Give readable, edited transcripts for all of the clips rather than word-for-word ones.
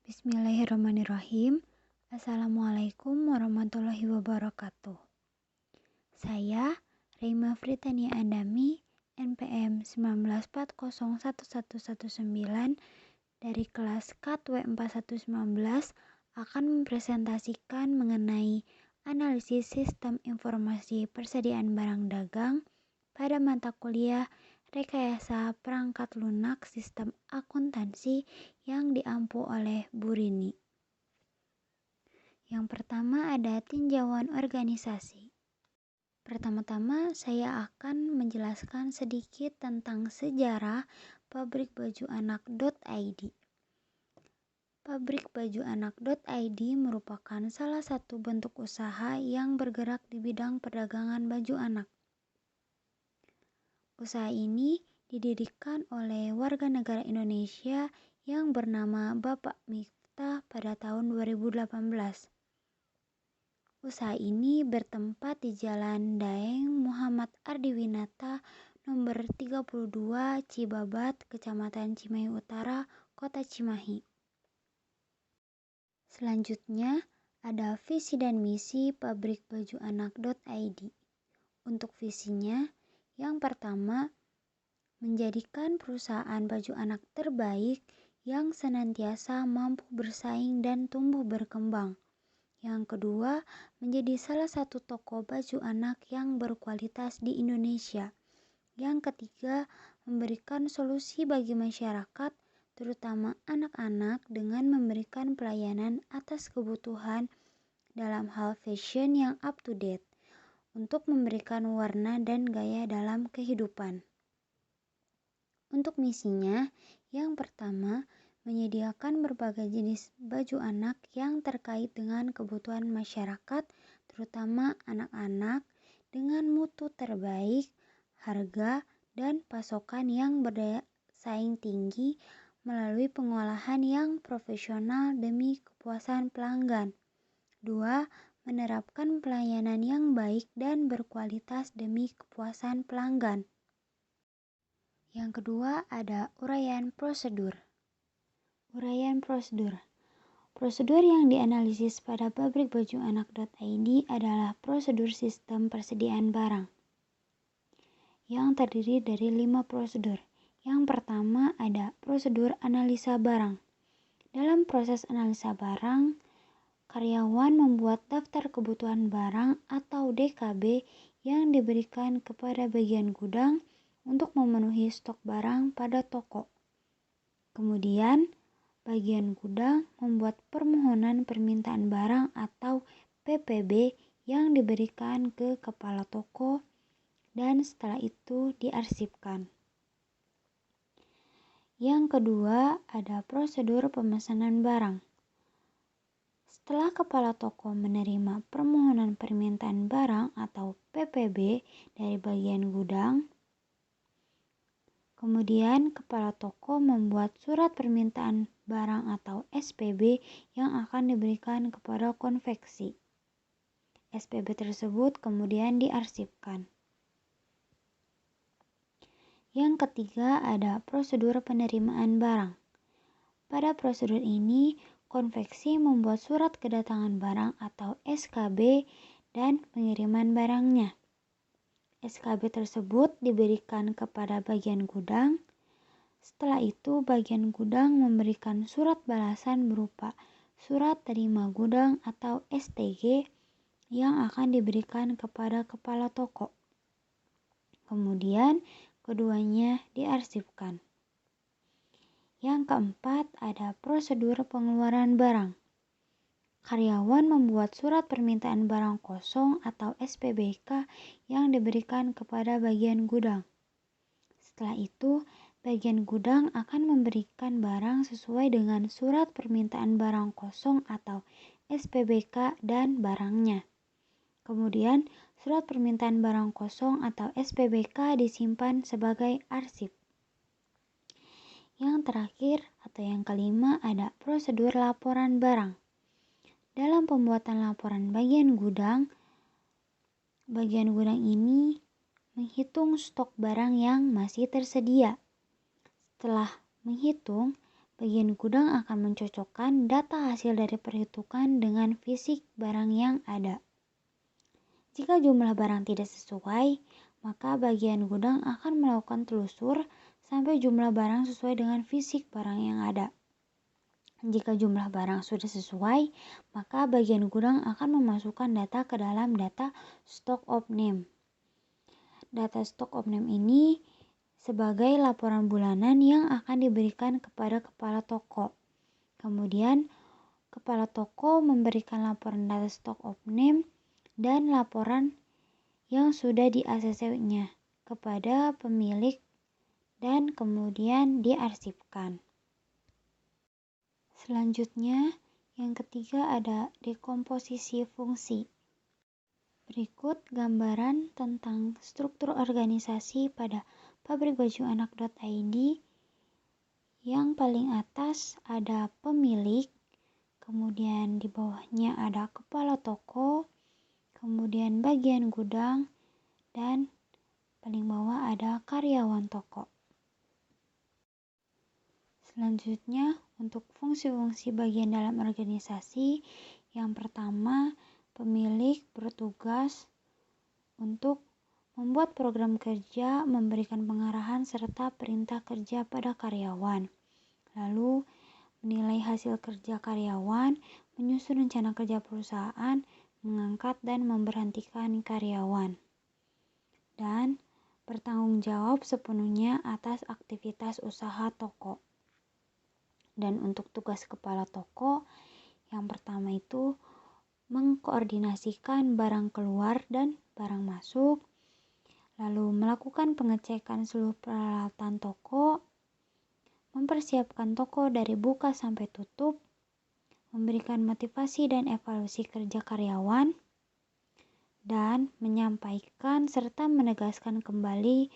Bismillahirrahmanirrahim. Assalamualaikum warahmatullahi wabarakatuh. Saya Reima Fritania Andami, NPM 19401119 dari kelas KAT W4119 akan mempresentasikan mengenai analisis sistem informasi persediaan barang dagang pada mata kuliah Rekayasa Perangkat Lunak Sistem Akuntansi yang diampu oleh Bu Rini. Yang pertama ada tinjauan organisasi. Pertama-tama saya akan menjelaskan sedikit tentang sejarah pabrikbajuanak.id. Pabrikbajuanak.id merupakan salah satu bentuk usaha yang bergerak di bidang perdagangan baju anak. Usaha ini didirikan oleh warga negara Indonesia yang bernama Bapak Miftah pada tahun 2018. Usaha ini bertempat di Jalan Daeng Muhammad Ardiwinata nomor 32 Cibabat, Kecamatan Cimahi Utara, Kota Cimahi. Selanjutnya ada visi dan misi pabrikbajuanak.id. Untuk visinya, yang pertama, menjadikan perusahaan baju anak terbaik yang senantiasa mampu bersaing dan tumbuh berkembang. Yang kedua, menjadi salah satu toko baju anak yang berkualitas di Indonesia. Yang ketiga, memberikan solusi bagi masyarakat, terutama anak-anak, dengan memberikan pelayanan atas kebutuhan dalam hal fashion yang up to date, untuk memberikan warna dan gaya dalam kehidupan. Untuk misinya, yang pertama, menyediakan berbagai jenis baju anak yang terkait dengan kebutuhan masyarakat, terutama anak-anak, dengan mutu terbaik, harga, dan pasokan yang berdaya saing tinggi melalui pengolahan yang profesional demi kepuasan pelanggan. 2. Menerapkan pelayanan yang baik dan berkualitas demi kepuasan pelanggan. Yang kedua ada uraian prosedur. Uraian prosedur. Prosedur yang dianalisis pada pabrikbajuanak.id adalah prosedur sistem persediaan barang yang terdiri dari 5 prosedur. Yang pertama ada prosedur analisa barang. Dalam proses analisa barang, karyawan membuat daftar kebutuhan barang atau DKB yang diberikan kepada bagian gudang untuk memenuhi stok barang pada toko. Kemudian, bagian gudang membuat permohonan permintaan barang atau PPB yang diberikan ke kepala toko dan setelah itu diarsipkan. Yang kedua, ada prosedur pemesanan barang. Setelah kepala toko menerima permohonan permintaan barang atau PPB dari bagian gudang, kemudian kepala toko membuat surat permintaan barang atau SPB yang akan diberikan kepada konveksi. SPB tersebut kemudian diarsipkan. Yang ketiga ada prosedur penerimaan barang. Pada prosedur ini, konveksi membuat surat kedatangan barang atau SKB dan pengiriman barangnya. SKB tersebut diberikan kepada bagian gudang. Setelah itu, bagian gudang memberikan surat balasan berupa surat terima gudang atau STG yang akan diberikan kepada kepala toko. Kemudian, keduanya diarsipkan. Yang keempat, ada prosedur pengeluaran barang. Karyawan membuat surat permintaan barang kosong atau SPBK yang diberikan kepada bagian gudang. Setelah itu, bagian gudang akan memberikan barang sesuai dengan surat permintaan barang kosong atau SPBK dan barangnya. Kemudian, surat permintaan barang kosong atau SPBK disimpan sebagai arsip. Yang terakhir atau yang kelima ada prosedur laporan barang. Dalam pembuatan laporan bagian gudang ini menghitung stok barang yang masih tersedia. Setelah menghitung, bagian gudang akan mencocokkan data hasil dari perhitungan dengan fisik barang yang ada. Jika jumlah barang tidak sesuai, maka bagian gudang akan melakukan telusur sampai jumlah barang sesuai dengan fisik barang yang ada. Jika jumlah barang sudah sesuai, maka bagian gudang akan memasukkan data ke dalam data stock of name. Data stock of name ini sebagai laporan bulanan yang akan diberikan kepada kepala toko. Kemudian, kepala toko memberikan laporan data stock of name dan laporan yang sudah di ACC-nya kepada pemilik dan kemudian diarsipkan. Selanjutnya, yang ketiga ada dekomposisi fungsi. Berikut gambaran tentang struktur organisasi pada pabrikbajuanak.id. Yang paling atas ada pemilik, kemudian di bawahnya ada kepala toko, kemudian bagian gudang, dan paling bawah ada karyawan toko. Selanjutnya, untuk fungsi-fungsi bagian dalam organisasi, yang pertama, pemilik bertugas untuk membuat program kerja, memberikan pengarahan serta perintah kerja pada karyawan. Lalu, menilai hasil kerja karyawan, menyusun rencana kerja perusahaan, mengangkat dan memberhentikan karyawan. Dan bertanggung jawab sepenuhnya atas aktivitas usaha toko. Dan untuk tugas kepala toko, yang pertama itu mengkoordinasikan barang keluar dan barang masuk, lalu melakukan pengecekan seluruh peralatan toko, mempersiapkan toko dari buka sampai tutup, memberikan motivasi dan evaluasi kerja karyawan, dan menyampaikan serta menegaskan kembali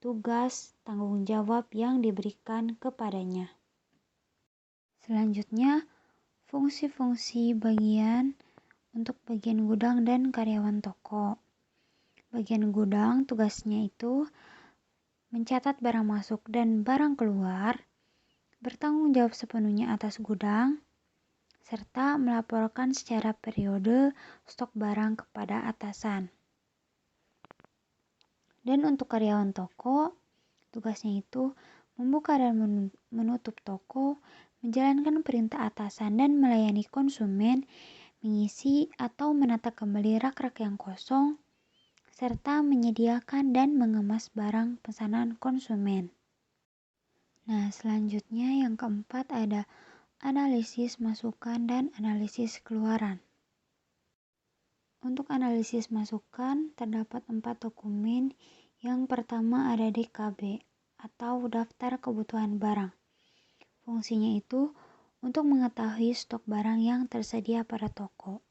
tugas tanggung jawab yang diberikan kepadanya. Selanjutnya, fungsi-fungsi bagian untuk bagian gudang dan karyawan toko. Bagian gudang tugasnya itu mencatat barang masuk dan barang keluar, bertanggung jawab sepenuhnya atas gudang, serta melaporkan secara periode stok barang kepada atasan. Dan untuk karyawan toko, tugasnya itu membuka dan menutup toko, menjalankan perintah atasan dan melayani konsumen, mengisi atau menata kembali rak-rak yang kosong, serta menyediakan dan mengemas barang pesanan konsumen. Nah, selanjutnya yang keempat ada analisis masukan dan analisis keluaran. Untuk analisis masukan terdapat 4 dokumen. Yang pertama ada DKB atau Daftar Kebutuhan Barang. Fungsinya itu untuk mengetahui stok barang yang tersedia pada toko.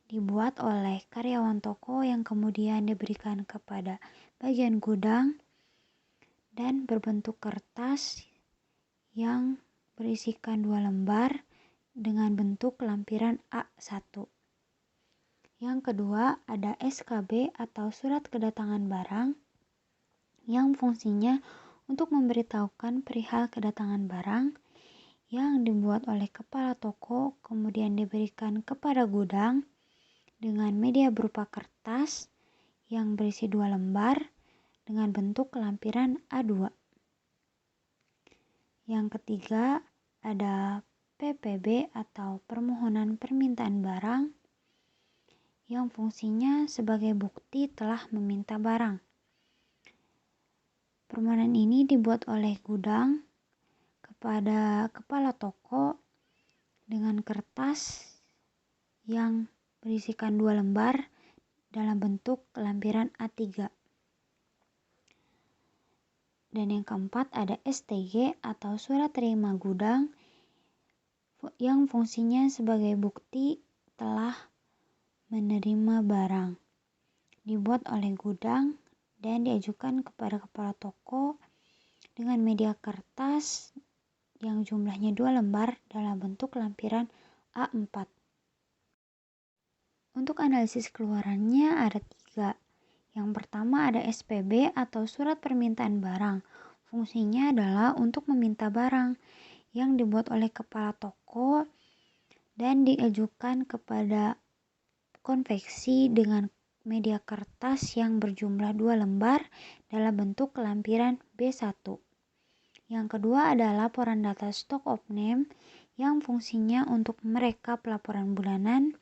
Dibuat oleh karyawan toko yang kemudian diberikan kepada bagian gudang dan berbentuk kertas yang berisikan 2 lembar dengan bentuk lampiran A1. Yang kedua ada SKB atau Surat Kedatangan Barang yang fungsinya untuk memberitahukan perihal kedatangan barang yang dibuat oleh kepala toko kemudian diberikan kepada gudang dengan media berupa kertas yang berisi 2 lembar dengan bentuk lampiran A2. Yang ketiga ada PPB atau Permohonan Permintaan Barang yang fungsinya sebagai bukti telah meminta barang. Permohonan ini dibuat oleh gudang kepada kepala toko dengan kertas yang berisikan 2 lembar dalam bentuk lampiran A3. Dan yang keempat ada STG atau Surat Terima Gudang yang fungsinya sebagai bukti telah menerima barang. Dibuat oleh gudang dan diajukan kepada kepala toko dengan media kertas yang jumlahnya 2 lembar dalam bentuk lampiran A4. Untuk analisis keluarannya ada 3. Yang pertama ada SPB atau Surat Permintaan Barang. Fungsinya adalah untuk meminta barang. yang dibuat oleh kepala toko dan diajukan kepada konveksi dengan media kertas yang berjumlah 2 lembar dalam bentuk lampiran B1. Yang kedua adalah laporan data stock of name yang fungsinya untuk merekap laporan bulanan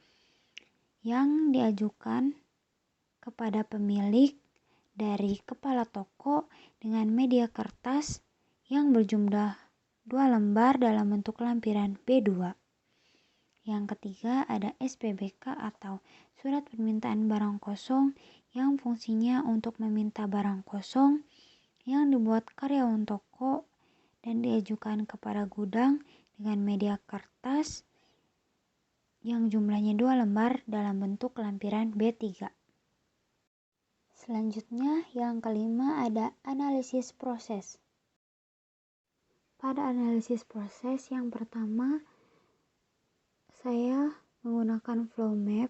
yang diajukan kepada pemilik dari kepala toko dengan media kertas yang berjumlah 2 lembar dalam bentuk lampiran B2. Yang ketiga ada SPBK atau surat permintaan barang kosong yang fungsinya untuk meminta barang kosong yang dibuat karyawan toko dan diajukan kepada gudang dengan media kertas yang jumlahnya 2 lembar dalam bentuk lampiran B3. Selanjutnya yang kelima ada analisis proses. Pada analisis proses yang pertama saya menggunakan flow map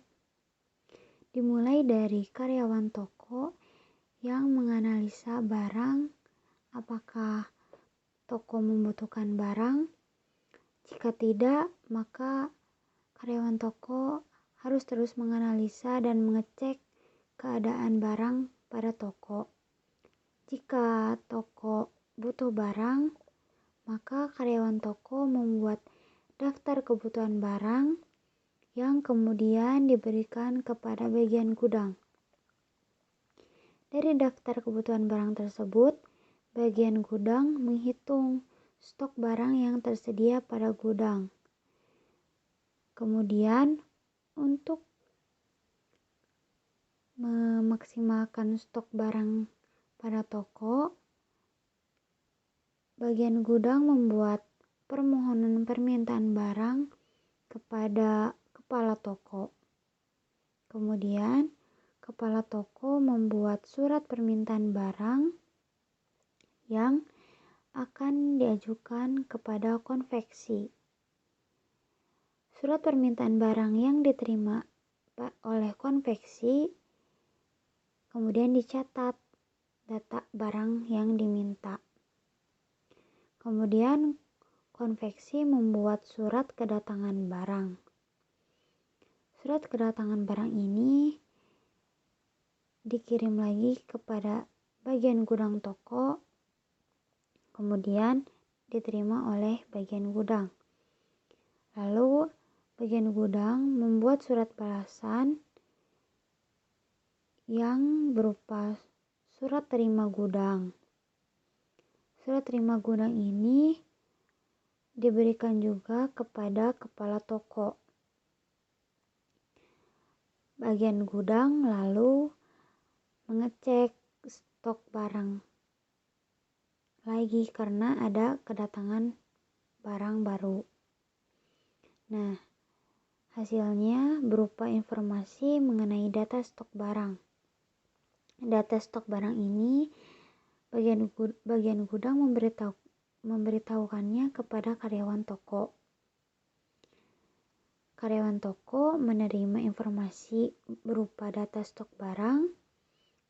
dimulai dari karyawan toko yang menganalisa barang, apakah toko membutuhkan barang. Jika tidak, maka karyawan toko harus terus menganalisa dan mengecek keadaan barang pada toko. Jika toko butuh barang, maka karyawan toko membuat daftar kebutuhan barang yang kemudian diberikan kepada bagian gudang. Dari daftar kebutuhan barang tersebut, bagian gudang menghitung stok barang yang tersedia pada gudang. Kemudian, untuk memaksimalkan stok barang pada toko, bagian gudang membuat permohonan permintaan barang kepada kepala toko. Kemudian, kepala toko membuat surat permintaan barang yang akan diajukan kepada konveksi. Surat permintaan barang yang diterima oleh konveksi kemudian dicatat data barang yang diminta. Kemudian konveksi membuat surat kedatangan barang. Surat kedatangan barang ini dikirim lagi kepada bagian gudang toko, kemudian diterima oleh bagian gudang. Lalu bagian gudang membuat surat balasan yang berupa surat terima gudang. Surat terima gudang ini diberikan juga kepada kepala toko. Bagian gudang lalu mengecek stok barang lagi karena ada kedatangan barang baru. Nah, hasilnya berupa informasi mengenai data stok barang. Data stok barang ini bagian gudang memberitahukannya kepada karyawan toko. Karyawan toko menerima informasi berupa data stok barang,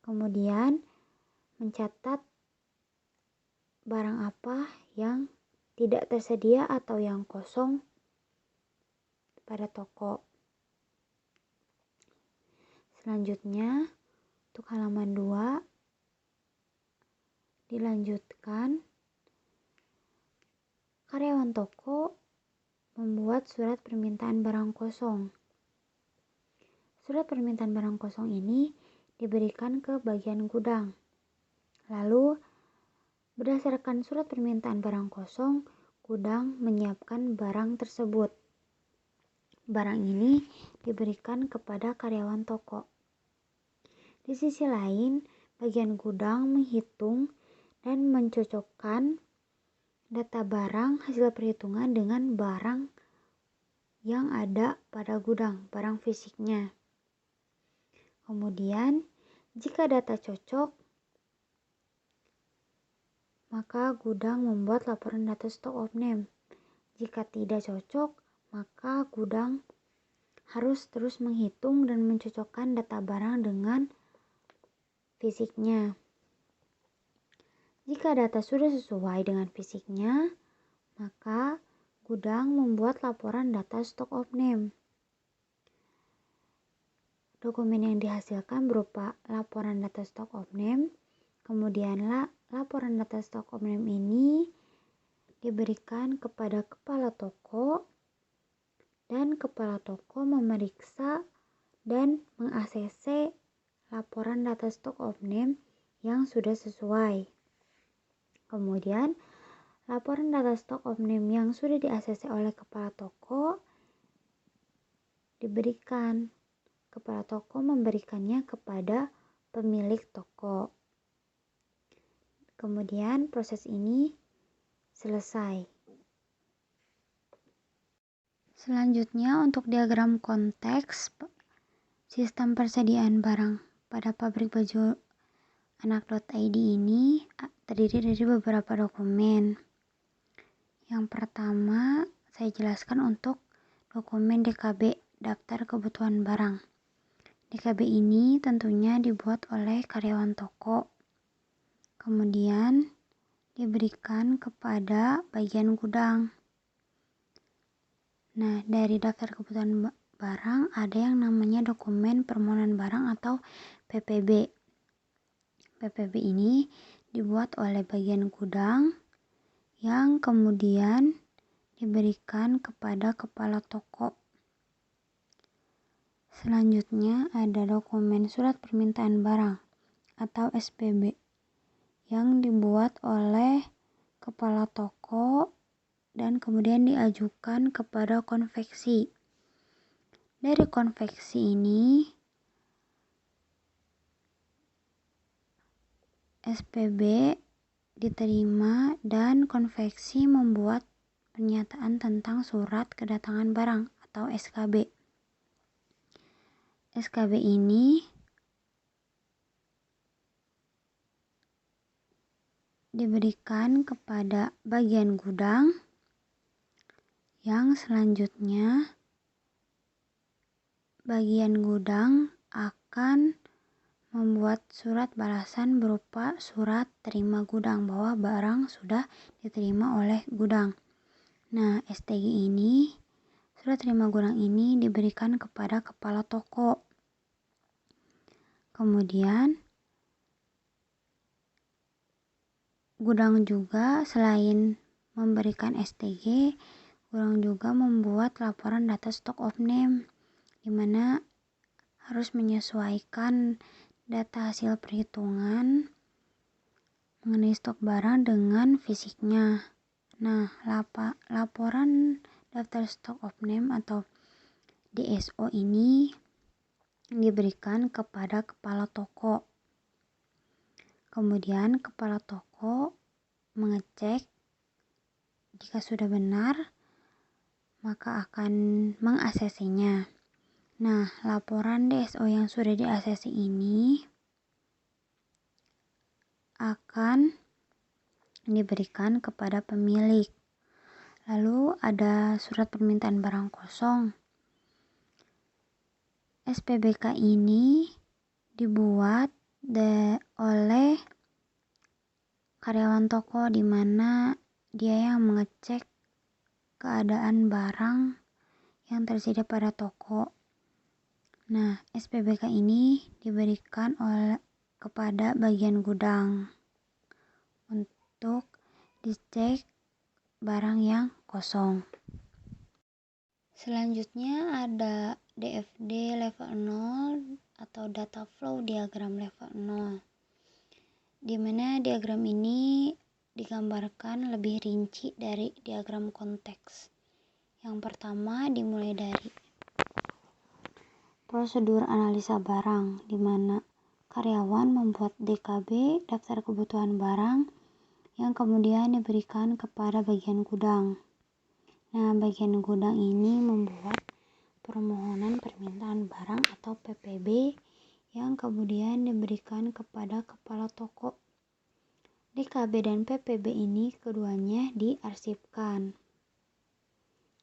kemudian mencatat barang apa yang tidak tersedia atau yang kosong pada toko. Selanjutnya, untuk halaman 2 dilanjutkan, karyawan toko membuat surat permintaan barang kosong. Surat permintaan barang kosong ini diberikan ke bagian gudang. Lalu, berdasarkan surat permintaan barang kosong, gudang menyiapkan barang tersebut. Barang ini diberikan kepada karyawan toko. Di sisi lain, bagian gudang menghitung dan mencocokkan data barang hasil perhitungan dengan barang yang ada pada gudang, barang fisiknya. Kemudian, jika data cocok, maka gudang membuat laporan data stock of name. Jika tidak cocok, maka gudang harus terus menghitung dan mencocokkan data barang dengan fisiknya. Jika data sudah sesuai dengan fisiknya, maka gudang membuat laporan data stock of name. Dokumen yang dihasilkan berupa laporan data stock of name, kemudian laporan data stock of name ini diberikan kepada kepala toko, dan kepala toko memeriksa dan meng-ACC laporan data stock of name yang sudah sesuai. Kemudian, laporan data stock of name yang sudah di-ACC oleh kepala toko diberikan. Kepala toko memberikannya kepada pemilik toko. Kemudian proses ini selesai. Selanjutnya untuk diagram konteks sistem persediaan barang pada pabrik baju anak.id ini terdiri dari beberapa dokumen. Yang pertama saya jelaskan untuk dokumen DKB, daftar kebutuhan barang. DKB ini tentunya dibuat oleh karyawan toko, kemudian diberikan kepada bagian gudang. Nah, dari daftar kebutuhan barang ada yang namanya dokumen permohonan barang atau PPB. PPB ini dibuat oleh bagian gudang yang kemudian diberikan kepada kepala toko. Selanjutnya ada dokumen surat permintaan barang atau SPB yang dibuat oleh kepala toko dan kemudian diajukan kepada konveksi. Dari konveksi ini SPB diterima dan konveksi membuat pernyataan tentang surat kedatangan barang atau SKB. SKB ini diberikan kepada bagian gudang yang selanjutnya bagian gudang akan membuat surat balasan berupa surat terima gudang bahwa barang sudah diterima oleh gudang. Nah, STG ini, surat terima gudang ini diberikan kepada kepala toko. Kemudian gudang juga selain memberikan STG, gudang juga membuat laporan data stock of name, di mana harus menyesuaikan data hasil perhitungan mengenai stok barang dengan fisiknya. Nah, laporan daftar stock of name atau DSO ini diberikan kepada kepala toko. Kemudian kepala toko mengecek jika sudah benar, maka akan meng-ACC-nya. Nah, laporan DSO yang sudah di-ACC ini akan diberikan kepada pemilik. Lalu ada surat permintaan barang kosong. SPBK ini dibuat oleh karyawan toko, di mana dia yang mengecek keadaan barang yang tersedia pada toko. Nah, SPBK ini diberikan kepada bagian gudang untuk dicek barang yang kosong. Selanjutnya ada DFD level 0 atau data flow diagram level 0, di mana diagram ini digambarkan lebih rinci dari diagram konteks. Yang pertama dimulai dari prosedur analisa barang, di mana karyawan membuat DKB, daftar kebutuhan barang, yang kemudian diberikan kepada bagian gudang. Nah, bagian gudang ini membuat permohonan permintaan barang atau PPB yang kemudian diberikan kepada kepala toko. DKB dan PPB ini keduanya diarsipkan.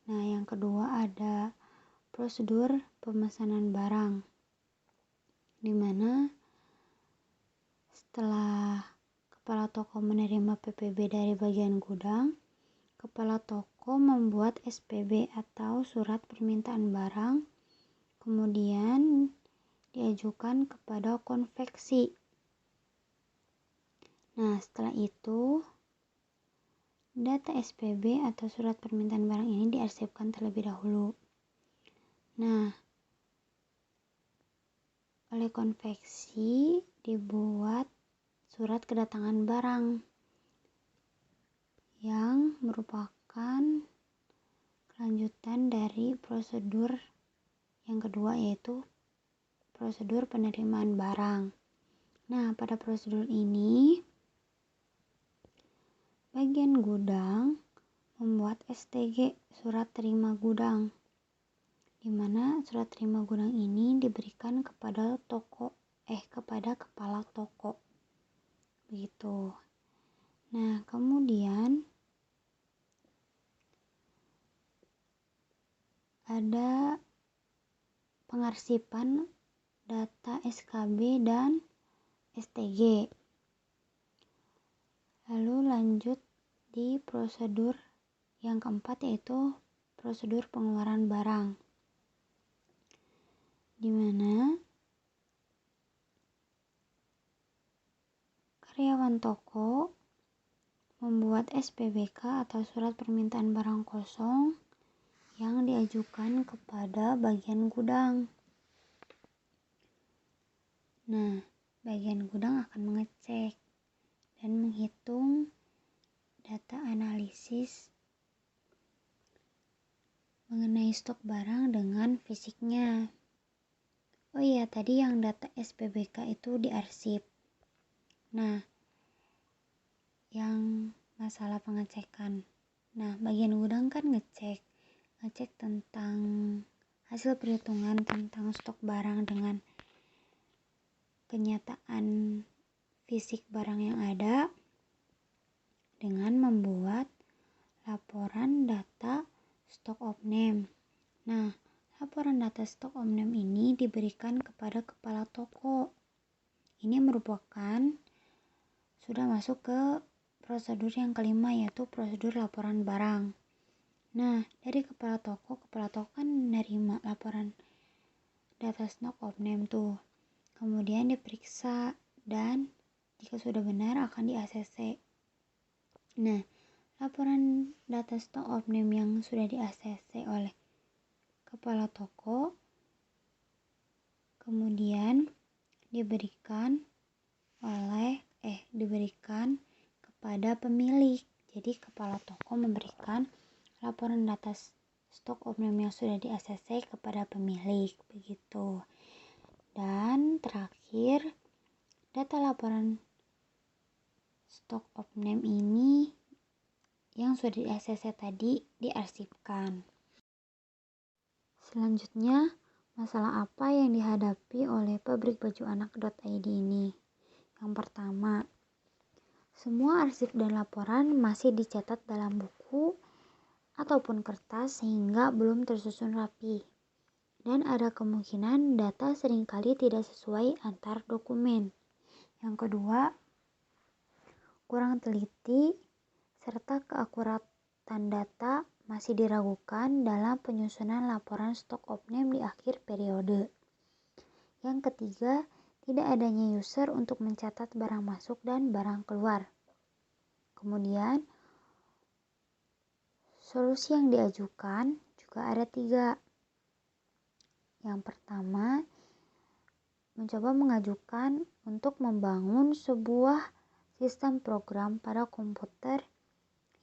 Nah, yang kedua ada prosedur pemesanan barang, di mana setelah kepala toko menerima PPB dari bagian gudang, kepala toko membuat SPB atau surat permintaan barang, kemudian diajukan kepada konveksi. Nah, setelah itu data SPB atau surat permintaan barang ini diarsipkan terlebih dahulu. Nah, oleh konveksi dibuat surat kedatangan barang yang merupakan kelanjutan dari prosedur yang kedua, yaitu prosedur penerimaan barang. Nah, pada prosedur ini bagian gudang membuat STG, surat terima gudang, di mana surat terima gudang ini diberikan kepada kepada kepala toko. Begitu. Nah, kemudian ada pengarsipan data SKB dan STG. Lalu lanjut di prosedur yang keempat, yaitu prosedur pengeluaran barang, di mana karyawan toko membuat SPBK atau surat permintaan barang kosong yang diajukan kepada bagian gudang. Nah, bagian gudang akan mengecek dan menghitung data analisis mengenai stok barang dengan fisiknya. Oh iya, tadi yang data SPBK itu diarsip. Nah, yang masalah pengecekan. Nah, bagian gudang kan ngecek tentang hasil perhitungan tentang stok barang dengan kenyataan fisik barang yang ada dengan membuat laporan data stok omnem. Nah, laporan data stok omnem ini diberikan kepada kepala toko. Ini merupakan sudah masuk ke prosedur yang kelima, yaitu prosedur laporan barang. Nah, dari kepala toko kan menerima laporan data stok omnem tuh. Kemudian diperiksa dan jika sudah benar akan di-ACC. Nah, laporan data stok omnem yang sudah di-ACC oleh kepala toko kemudian diberikan kepada pemilik. Jadi kepala toko memberikan laporan data stok omnem yang sudah di-ACC kepada pemilik, begitu. Dan terakhir, data laporan stok omnem ini yang sudah di-ACC tadi diarsipkan. Selanjutnya, masalah apa yang dihadapi oleh pabrik baju anak.id ini? Yang pertama, semua arsip dan laporan masih dicatat dalam buku ataupun kertas sehingga belum tersusun rapi. Dan ada kemungkinan data seringkali tidak sesuai antar dokumen. Yang kedua, kurang teliti serta keakuratan data masih diragukan dalam penyusunan laporan stok omnem di akhir periode. Yang ketiga, tidak adanya user untuk mencatat barang masuk dan barang keluar. Kemudian, solusi yang diajukan juga ada 3. Yang pertama, mencoba mengajukan untuk membangun sebuah sistem program pada komputer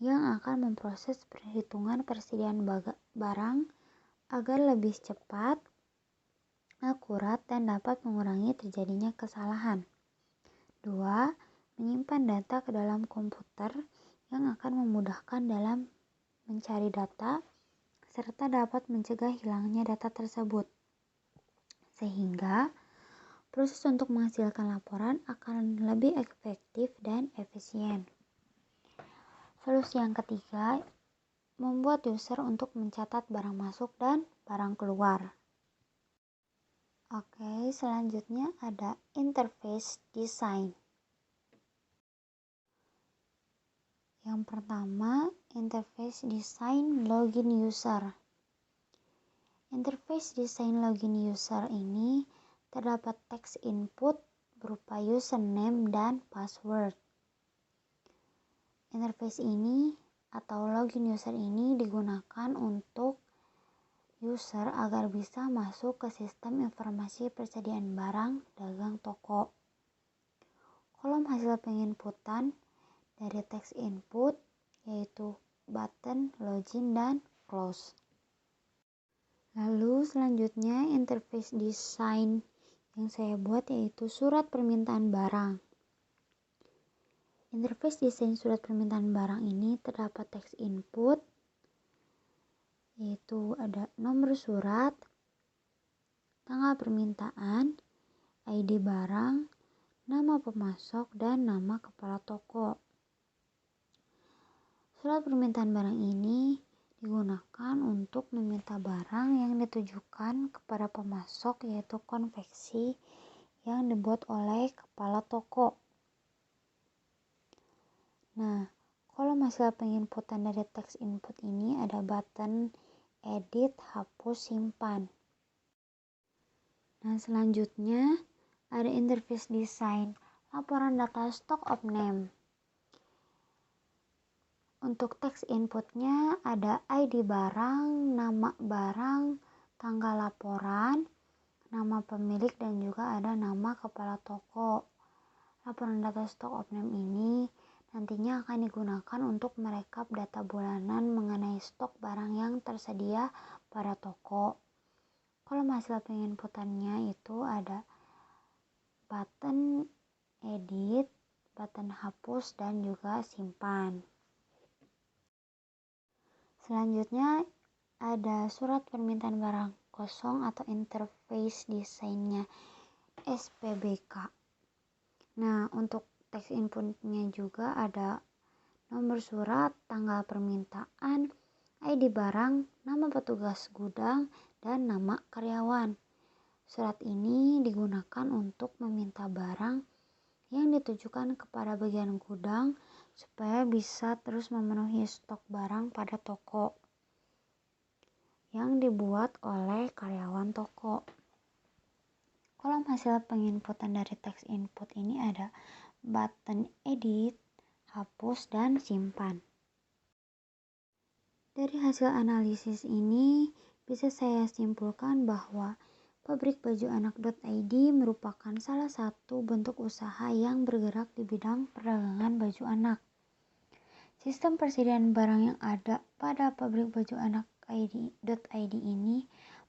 yang akan memproses perhitungan persediaan barang agar lebih cepat, akurat, dan dapat mengurangi terjadinya kesalahan. 2. Menyimpan data ke dalam komputer yang akan memudahkan dalam mencari data serta dapat mencegah hilangnya data tersebut. Sehingga proses untuk menghasilkan laporan akan lebih efektif dan efisien. Solusi yang ketiga, membuat user untuk mencatat barang masuk dan barang keluar. Oke, selanjutnya ada interface design. Yang pertama, interface design login user. Interface design login user ini terdapat teks input berupa username dan password. Interface ini atau login user ini digunakan untuk user agar bisa masuk ke sistem informasi persediaan barang dagang toko. Kolom hasil penginputan dari teks input yaitu button, login, dan close. Lalu selanjutnya interface design yang saya buat yaitu surat permintaan barang. Interface desain surat permintaan barang ini terdapat teks input yaitu ada nomor surat, tanggal permintaan, ID barang, nama pemasok, dan nama kepala toko. Surat permintaan barang ini digunakan untuk meminta barang yang ditujukan kepada pemasok yaitu konveksi yang dibuat oleh kepala toko. Nah, kolom hasil penginputan dari teks input ini ada button, edit, hapus, simpan. Nah, selanjutnya ada interface design, laporan data stock of name. Untuk teks inputnya ada ID barang, nama barang, tanggal laporan, nama pemilik, dan juga ada nama kepala toko. Laporan data stock of name ini nantinya akan digunakan untuk merekap data bulanan mengenai stok barang yang tersedia pada toko. Kolom hasil penginputannya itu ada button edit, button hapus, dan juga simpan. Selanjutnya ada surat permintaan barang kosong atau interface desainnya SPBK. Nah, untuk teks inputnya juga ada nomor surat, tanggal permintaan, ID barang, nama petugas gudang, dan nama karyawan. Surat ini digunakan untuk meminta barang yang ditujukan kepada bagian gudang supaya bisa terus memenuhi stok barang pada toko yang dibuat oleh karyawan toko. Kolom hasil penginputan dari teks input ini ada button edit, hapus, dan simpan. Dari hasil analisis ini bisa saya simpulkan bahwa pabrik baju anak.id merupakan salah satu bentuk usaha yang bergerak di bidang perdagangan baju anak. Sistem persediaan barang yang ada pada pabrik baju anak.id ini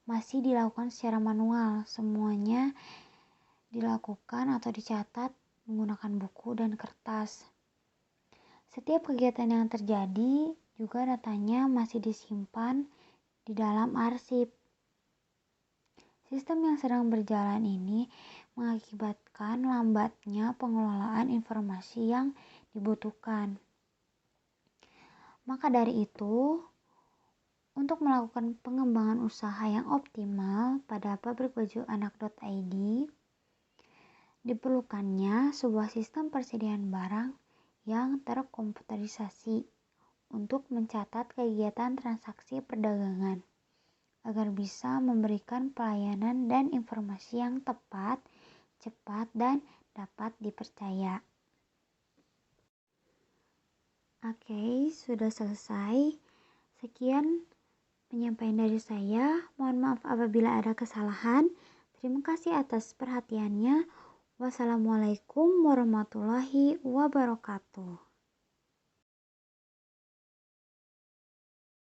masih dilakukan secara manual. Semuanya dilakukan atau dicatat menggunakan buku dan kertas. Setiap kegiatan yang terjadi juga datanya masih disimpan di dalam arsip. Sistem yang sedang berjalan ini mengakibatkan lambatnya pengelolaan informasi yang dibutuhkan. Maka dari itu, untuk melakukan pengembangan usaha yang optimal pada pabrik baju anak.id, diperlukannya sebuah sistem persediaan barang yang terkomputerisasi untuk mencatat kegiatan transaksi perdagangan agar bisa memberikan pelayanan dan informasi yang tepat, cepat, dan dapat dipercaya. Oke, sudah selesai. Sekian penyampaian dari saya. Mohon maaf apabila ada kesalahan. Terima kasih atas perhatiannya. Wassalamualaikum warahmatullahi wabarakatuh.